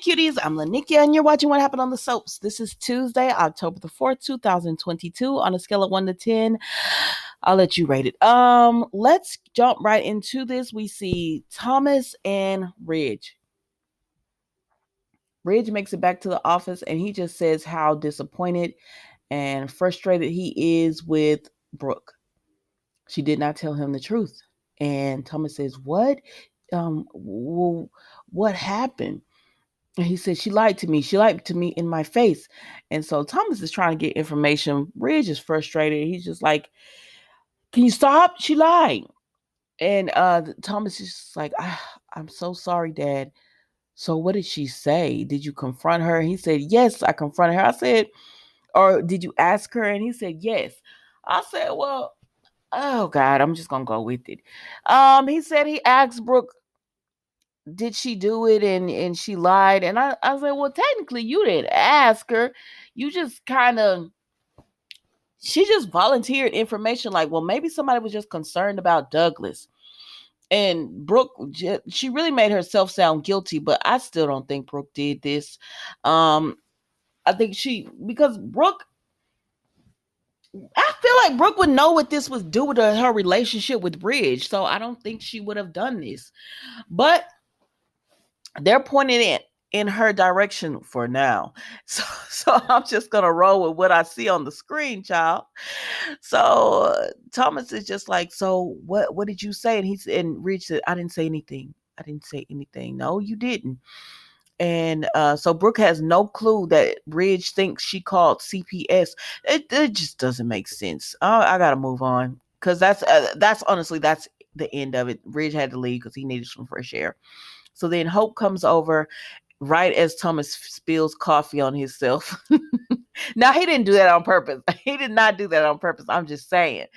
cuties. I'm Lanikia, and you're watching What Happened on the Soaps. This is Tuesday, October the 4th, 2022. On a scale of 1 to 10, I'll let you rate it. Let's jump right into this. We see Thomas and Ridge. Ridge makes it back to the office, and he just says how disappointed and frustrated he is with Brooke. She did not tell him the truth. And Thomas says, "What? Well, what happened?" And he said, "She lied to me. She lied to me in my face." And so Thomas is trying to get information. Ridge is frustrated. He's just like, "Can you stop? She lied." And Thomas is just like, "I'm so sorry, Dad. So what did she say? Did you confront her?" He said, "Yes, I confronted her." I said, "Or did you ask her?" And he said, "Yes." I said, "Well, oh God, I'm just gonna go with it." He said he asked Brooke, did she do it, and she lied. And I said, well, technically you didn't ask her. You just she just volunteered information, like, well, maybe somebody was just concerned about Douglas. And Brooke, she really made herself sound guilty, but I still don't think Brooke did this. I think because Brooke, I feel like Brooke would know what this was due to her relationship with Ridge, so I don't think she would have done this. But they're pointing it in her direction for now. So I'm just gonna roll with what I see on the screen, child. So Thomas is just like, so what did you say? And Ridge said, I didn't say anything. I didn't say anything. No, you didn't. And so Brooke has no clue that Ridge thinks she called CPS. It just doesn't make sense. I gotta move on, because that's honestly, that's the end of it. Ridge had to leave because he needed some fresh air. So then Hope comes over right as Thomas spills coffee on himself. Now, he didn't do that on purpose. He did not do that on purpose. I'm just saying.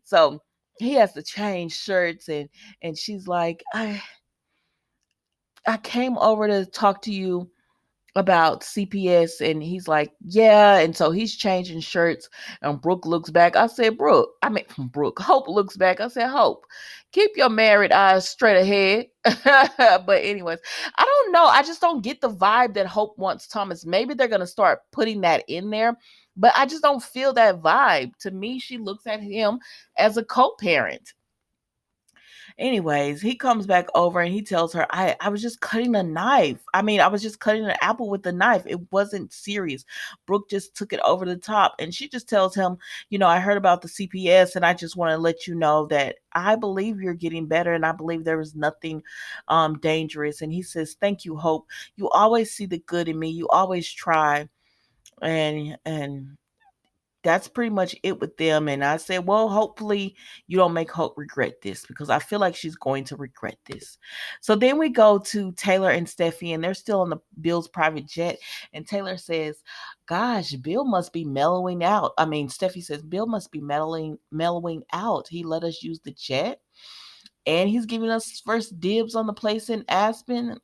So he has to change shirts, and she's like, I came over to talk to you about CPS. And he's like, yeah. And so he's changing shirts, and Brooke looks back. I said, Hope looks back. I said, Hope, keep your married eyes straight ahead. But anyways, I don't know. I just don't get the vibe that Hope wants Thomas. Maybe they're going to start putting that in there, but I just don't feel that vibe. To me, she looks at him as a co-parent. Anyways, he comes back over and he tells her, I was just cutting a knife. I was just cutting an apple with a knife. It wasn't serious. Brooke just took it over the top. And she just tells him, I heard about the CPS, and I just want to let you know that I believe you're getting better, and I believe there is nothing dangerous. And he says, thank you, Hope. You always see the good in me. You always try. And that's pretty much it with them. And I said, well, hopefully you don't make Hope regret this, because I feel like she's going to regret this. So then we go to Taylor and Steffi, and they're still on Bill's private jet. And Taylor says, gosh, Bill must be mellowing out. Steffi says, Bill must be mellowing out. He let us use the jet, and he's giving us first dibs on the place in Aspen.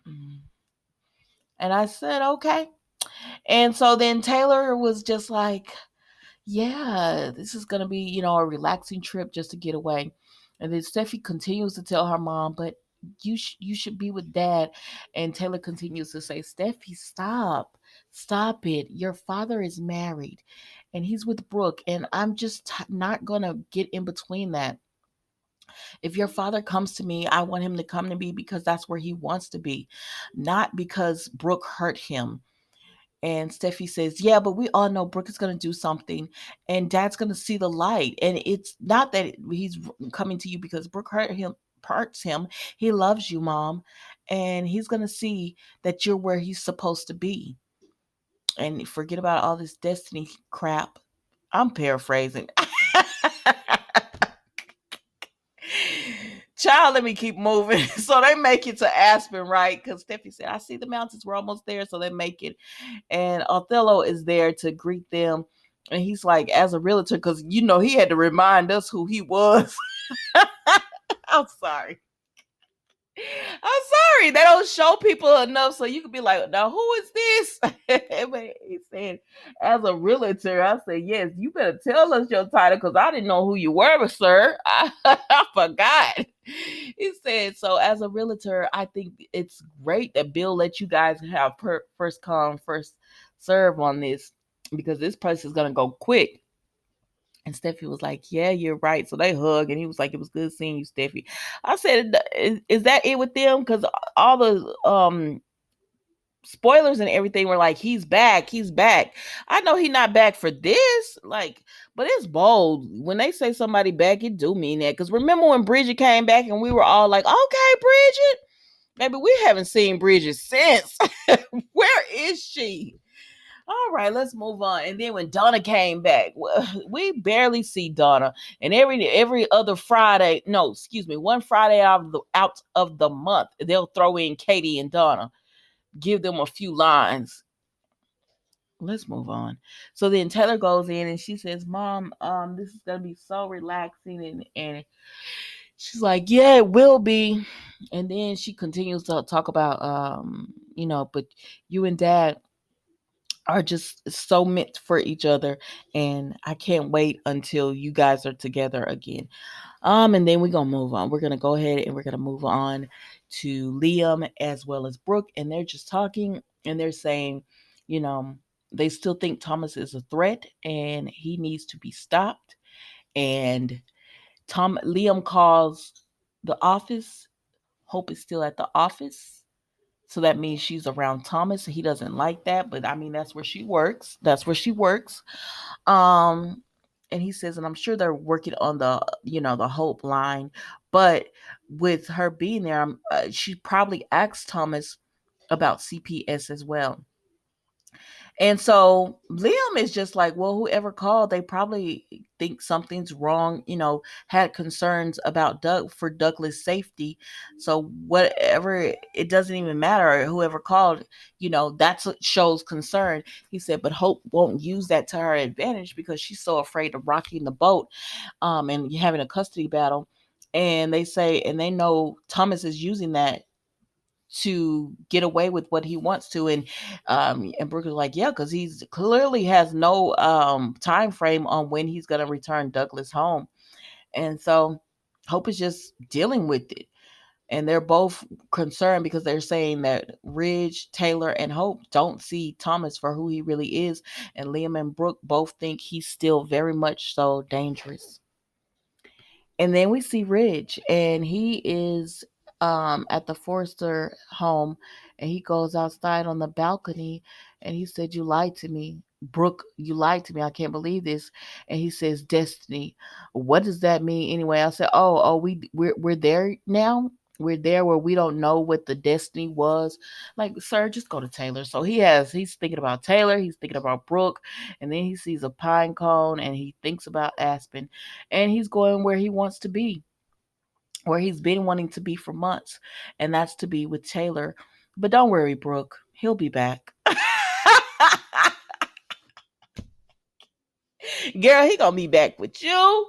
And I said, okay. And so then Taylor was just like, yeah, this is going to be, a relaxing trip just to get away. And then Steffi continues to tell her mom, but you should be with Dad. And Taylor continues to say, Steffi, stop it. Your father is married and he's with Brooke, and I'm just not going to get in between that. If your father comes to me, I want him to come to me because that's where he wants to be, not because Brooke hurt him. And Steffi says, yeah, but we all know Brooke is going to do something, and Dad's going to see the light. And it's not that he's coming to you because Brooke hurts him. He loves you, Mom. And he's going to see that you're where he's supposed to be. And forget about all this destiny crap. I'm paraphrasing. Child, let me keep moving. So they make it to Aspen, right? Because Steffi said, I see the mountains. We're almost there. So they make it. And Othello is there to greet them. And he's like, as a realtor, because, he had to remind us who he was. I'm sorry. They don't show people enough so you could be like, now who is this? He said, as a realtor, I said, yes, you better tell us your title, because I didn't know who you were, sir. I forgot. He said, so as a realtor, I think it's great that Bill let you guys have first come, first serve on this because this price is going to go quick. And Steffi was like, yeah, you're right. So they hug, and he was like, it was good seeing you, Steffi. I said, is that it with them? Because all the spoilers and everything were like, he's back, he's back. I know he's not back for this, like, but it's bold when they say somebody back. It do mean that, because remember when Bridget came back and we were all like, okay, Bridget, maybe we haven't seen Bridget since. Where is she? All right, let's move on. And then when Donna came back, we barely see Donna. And every other Friday, no, excuse me, one Friday out of the month, they'll throw in Katie and Donna, give them a few lines. Let's move on. So then Taylor goes in and she says, Mom, this is gonna be so relaxing, and she's like, yeah, it will be. And then she continues to talk about but you and Dad are just so meant for each other, and I can't wait until you guys are together again. And then we're gonna move on. We're gonna go ahead and we're gonna move on to Liam as well as Brooke, and they're just talking and they're saying, you know, they still think Thomas is a threat and he needs to be stopped. And Liam calls the office. Hope is still at the office. So that means she's around Thomas. He doesn't like that, but I mean that's where she works. That's where she works. Um, and he says, and I'm sure they're working on the Hope line, but with her being there, she probably asked Thomas about CPS as well. And so Liam is just like, well, whoever called, they probably think something's wrong, had concerns about Douglas' safety. So whatever, it doesn't even matter. Whoever called, that's what shows concern. He said, but Hope won't use that to her advantage because she's so afraid of rocking the boat, and having a custody battle. And they say, and they know Thomas is using that to get away with what he wants to. And Brooke is like, yeah, because he's clearly has no time frame on when he's going to return Douglas home. And so Hope is just dealing with it, and they're both concerned because they're saying that Ridge, Taylor, and Hope don't see Thomas for who he really is, and Liam and Brooke both think he's still very much so dangerous. And then we see Ridge, and he is at the Forrester home, and he goes outside on the balcony, and he said, "You lied to me, Brooke. You lied to me. I can't believe this." And he says, "Destiny. What does that mean anyway?" I said, "Oh, we're there now." We're there where we don't know what the destiny was. Like, sir, just go to Taylor. So he's thinking about Taylor, he's thinking about Brooke, and then he sees a pine cone and he thinks about Aspen, and he's going where he wants to be, where he's been wanting to be for months, and that's to be with Taylor. But don't worry, Brooke, he'll be back. Girl, he gonna be back with you.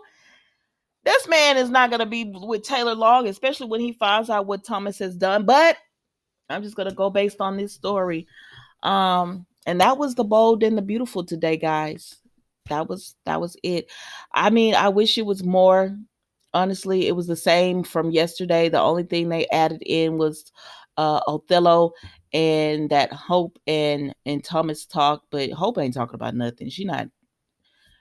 This man is not gonna be with Taylor long, especially when he finds out what Thomas has done. But I'm just gonna go based on this story. And that was the bold and the beautiful today, guys. That was it. I mean, I wish it was more. Honestly, it was the same from yesterday. The only thing they added in was Othello and that Hope and Thomas talk, but Hope ain't talking about nothing. She not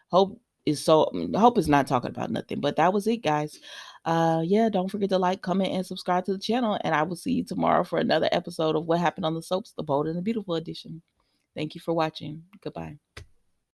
Hope Hope is not talking about nothing. But that was it, guys. Yeah, don't forget to like, comment, and subscribe to the channel. And I will see you tomorrow for another episode of What Happened on the Soaps, the Bold and the Beautiful edition. Thank you for watching. Goodbye.